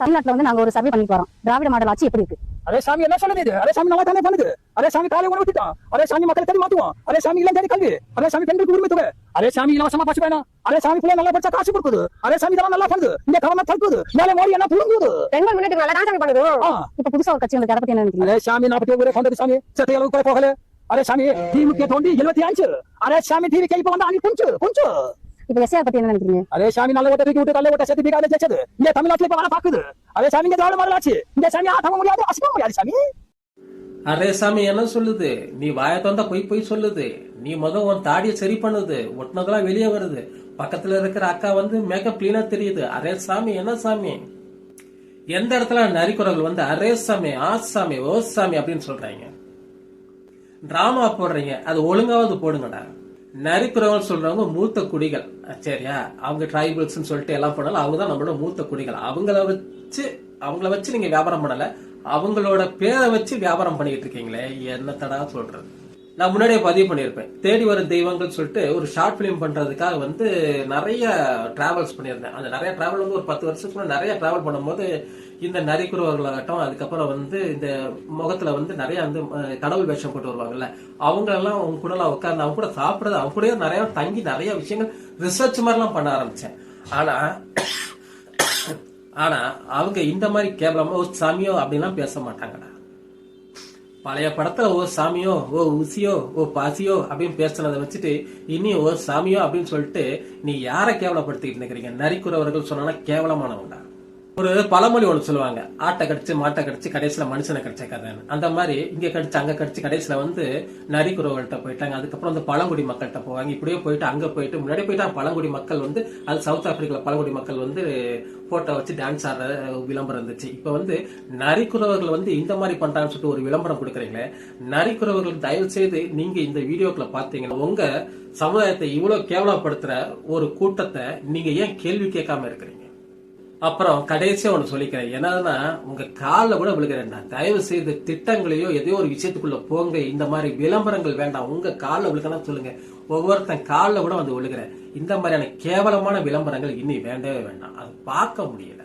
தமிழ்நாட்டுல வந்து நாங்க ஒரு சர்வே பண்ணி போறோம். திராவிட மாடல் ஆட்சி எப்படி இருக்கு? அரே சாமி என்ன சொல்லுது இது? அரே சாமி நல்லா தானே பண்ணுது. அரே சாமி காலை உணவு திட்டம், அரே சாமி மக்களை தேடி மாத்துவோம், அரே சாமி இளம் தேடி கல்வி, அரே சாமி பெண்களுக்கு உரிமை தொகை, அரே சாமி இலவசமா பஸ் பயணம், அரே சாமி பிள்ளை நல்லா படிச்சா காசு கொடுக்குது, அரே சாமி இதெல்லாம் நல்லா பண்ணுது. இந்த கவர்மெண்ட் தடுக்குது, மேலே மோடி என்ன புரிஞ்சுது. பெண்கள் முன்னேற்றம் நல்லா தான் பண்ணுது. இப்ப புதுசா ஒரு கட்சி வந்து அதை பத்தி என்ன நினைக்கிறீங்க? அரே சாமி 40 ஊரே கொண்டது சாமி சத்த அளவுக்கு போகல. அரே சாமி டிமுக தோண்டி 75, அரே சாமி டிவிக்கு இப்ப வந்து அணி கொஞ்சம் இப்ப எஸ்ஆர் பத்தி என்ன நினைக்கிறீங்க? அரே சாமி நல்ல ஓட்ட தூக்கி விட்டு கல்ல ஓட்ட சேர்த்து பிகால ஜெயிச்சது இந்த தமிழ்நாட்டுல இப்ப வர பாக்குது. அரே சாமி இங்க திராவிட மாடல் ஆட்சி, இந்த சாமி ஆதங்க முடியாது, அசிக்க முடியாது சாமி. அரே சாமி என்ன சொல்லுது? நீ வாய தந்தா போய் சொல்லுது. நீ உன் தாடியை சரி பண்ணுது, ஒட்டினதெல்லாம் வெளியே வருது. பக்கத்துல இருக்கிற அக்கா வந்து மேக்கப் கிளீனா தெரியுது. அரே சாமி என்ன சாமி? எந்த இடத்துல நரிக்குறவர்கள் வந்து அரே சாமி, ஆ சாமி, ஓ சாமி அப்படின்னு சொல்றாங்க. டிராமா போடுறீங்க, அது ஒழுங்காவது போடுங்கடா. நரிக்குறவர்கள் சொல்றவங்க மூத்த குடிகள், சரியா? அவங்க டிரைபல்ஸ் சொல்லிட்டு எல்லாம் பண்ணல, அவங்க தான் நம்மளோட மூத்த குடிகள். அவங்கள வச்சு நீங்க வியாபாரம் பண்ணல, அவங்களோட பேரை வச்சு வியாபாரம் பண்ணிட்டு இருக்கீங்களே, என்னத்தடா சொல்றது? நான் முன்னாடியே பதிவு பண்ணியிருப்பேன். தேடி வரும் தெய்வங்கள் சொல்லிட்டு ஒரு ஷார்ட் பிலிம் பண்றதுக்காக வந்து நிறைய டிராவல்ஸ் பண்ணியிருந்தேன். அந்த நிறைய டிராவல் வந்து ஒரு 10 வருஷத்துக்கு நிறைய டிராவல் பண்ணும்போது இந்த நரிக்குறவர்களாகட்டும், அதுக்கப்புறம் வந்து இந்த முகத்துல வந்து நிறைய வந்து கடவுள் வேஷம் போட்டு வருவாங்கல்ல, அவங்க எல்லாம் அவங்க கூட எல்லாம் உட்கார்ந்து அவங்க கூட சாப்பிடுறது, அவங்க கூட நிறைய தங்கி நிறைய விஷயங்கள் ரிசர்ச் மாதிரிலாம் பண்ண ஆரம்பிச்சேன். ஆனா அவங்க இந்த மாதிரி கேவலமா ஓ சாமியோ அப்படின்லாம் பேச மாட்டாங்கடா. பழைய படத்துல ஓ சாமியோ, ஓ ஊசியோ, ஓ பாசியோ அப்படின்னு பேசுனதை வச்சுட்டு இனி ஓ சாமியோ அப்படின்னு சொல்லிட்டு நீ யாரை கேவலப்படுத்திட்டு நிக்கிறீங்க? நரிக்குறவர்கள் சொன்னா கேவலமானவங்க. ஒரு பழமொழி ஒண்ணு சொல்லுவாங்க, ஆட்டை கடிச்சு மாட்டை கடிச்சு கடைசியில மனுஷனை கடிச்ச கதைன்னு. அந்த மாதிரி இங்க கடிச்சு அங்க கடிச்சு கடைசியில வந்து நரிக்குறவர்கள்ட்ட போயிட்டாங்க. அதுக்கப்புறம் வந்து பழங்குடி மக்கள்கிட்ட போவாங்க. இப்படியே போயிட்டு அங்க போயிட்டு முன்னாடி போயிட்டு பழங்குடி மக்கள் வந்து அது சவுத் ஆப்பிரிக்கால பழங்குடி மக்கள் வந்து போட்டோ வச்சு டான்ஸ் ஆடுற விளம்பரம் இருந்துச்சு. இப்ப வந்து நரிக்குறவர்கள் வந்து இந்த மாதிரி பண்றாங்கன்னு சொல்லிட்டு ஒரு விளம்பரம் கொடுக்குறீங்களே, நரிக்குறவர்கள் தயவு செய்து நீங்க இந்த வீடியோக்களை பாத்தீங்கன்னா உங்க சமுதாயத்தை இவ்வளவு கேவலப்படுத்துற ஒரு கூட்டத்தை நீங்க ஏன் கேள்வி கேட்காம இருக்கிறீங்க? அப்புறம் கடைசியா ஒண்ணு சொல்லிக்கிறேன், என்னன்னா உங்க காலில் கூட விழுகிறேன்டா, தயவு செய்து திட்டங்களையோ எதையோ ஒரு விஷயத்துக்குள்ள போங்க. இந்த மாதிரி விளம்பரங்கள் வேண்டாம். உங்க காலில் விழுக்கணும் சொல்லுங்க, ஒவ்வொருத்தன் காலில் கூட வந்து விழுகிறேன். இந்த மாதிரியான கேவலமான விளம்பரங்கள் இனி வேண்டவே வேண்டாம், அது பார்க்க முடியல.